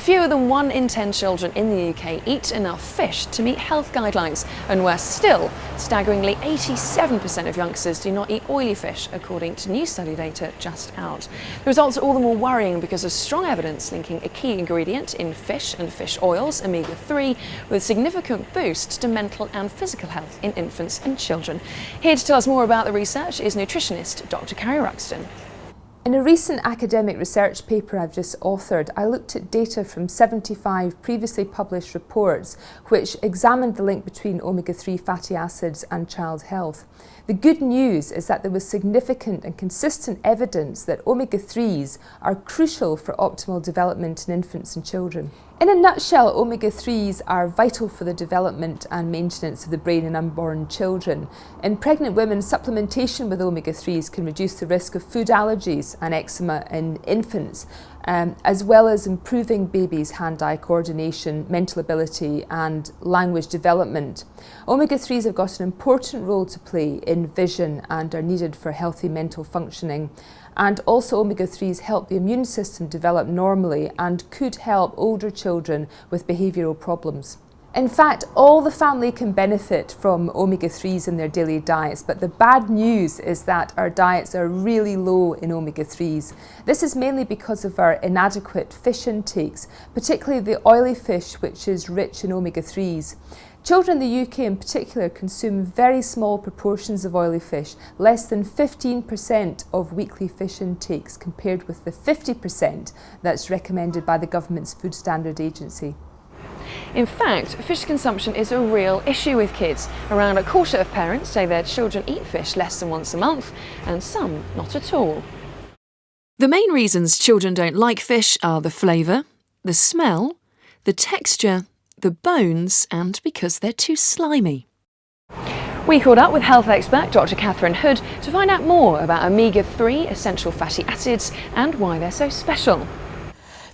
Fewer than 1 in 10 children in the UK eat enough fish to meet health guidelines, and worse still, staggeringly 87% of youngsters do not eat oily fish, according to new study data just out. The results are all the more worrying because of strong evidence linking a key ingredient in fish and fish oils, omega-3, with a significant boost to mental and physical health in infants and children. Here to tell us more about the research is nutritionist Dr. Carrie Ruxton. In a recent academic research paper I've just authored, I looked at data from 75 previously published reports which examined the link between omega-3 fatty acids and child health. The good news is that there was significant and consistent evidence that omega-3s are crucial for optimal development in infants and children. In a nutshell, omega-3s are vital for the development and maintenance of the brain in unborn children. In pregnant women, supplementation with omega-3s can reduce the risk of food allergies and eczema in infants, as well as improving babies' hand-eye coordination, mental ability and language development. Omega-3s have got an important role to play in vision and are needed for healthy mental functioning. And also omega-3s help the immune system develop normally and could help older children with behavioural problems. In fact, all the family can benefit from omega-3s in their daily diets, but the bad news is that our diets are really low in omega-3s. This is mainly because of our inadequate fish intakes, particularly the oily fish, which is rich in omega-3s. Children in the UK in particular consume very small proportions of oily fish, less than 15% of weekly fish intakes, compared with the 50% that's recommended by the government's Food Standard Agency. In fact, fish consumption is a real issue with kids. Around a quarter of parents say their children eat fish less than once a month, and some not at all. The main reasons children don't like fish are the flavour, the smell, the texture, the bones, and because they're too slimy. We caught up with health expert Dr. Catherine Hood to find out more about omega-3 essential fatty acids and why they're so special.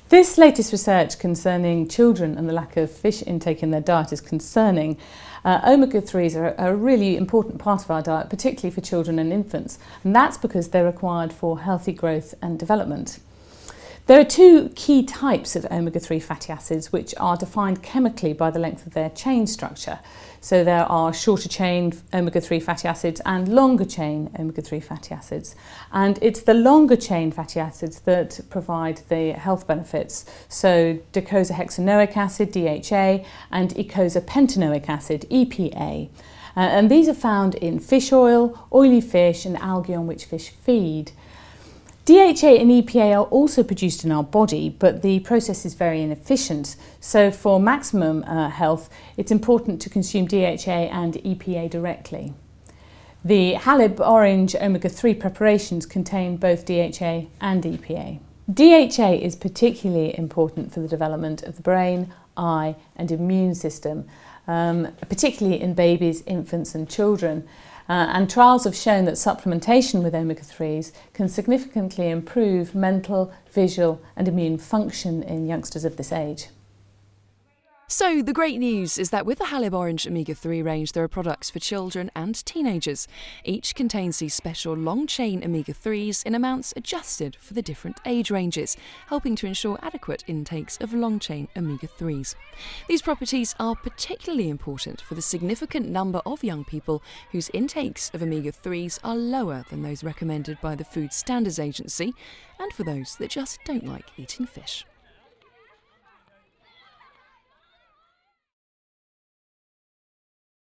This latest research concerning children and the lack of fish intake in their diet is concerning. Omega-3s are a really important part of our diet, particularly for children and infants, and that's because they're required for healthy growth and development. There are two key types of omega-3 fatty acids which are defined chemically by the length of their chain structure. So there are shorter chain omega-3 fatty acids and longer chain omega-3 fatty acids. And it's the longer chain fatty acids that provide the health benefits. So docosahexaenoic acid, DHA, and eicosapentaenoic acid, EPA. And these are found in fish oil, oily fish, and algae on which fish feed. DHA and EPA are also produced in our body, but the process is very inefficient. So for maximum health, it's important to consume DHA and EPA directly. The Haliborange omega-3 preparations contain both DHA and EPA. DHA is particularly important for the development of the brain, eye and immune system, particularly in babies, infants and children. And trials have shown that supplementation with omega-3s can significantly improve mental, visual and immune function in youngsters of this age. So the great news is that with the Haliborange omega-3 range there are products for children and teenagers. Each contains these special long-chain omega-3s in amounts adjusted for the different age ranges, helping to ensure adequate intakes of long-chain omega-3s. These properties are particularly important for the significant number of young people whose intakes of omega-3s are lower than those recommended by the Food Standards Agency, and for those that just don't like eating fish.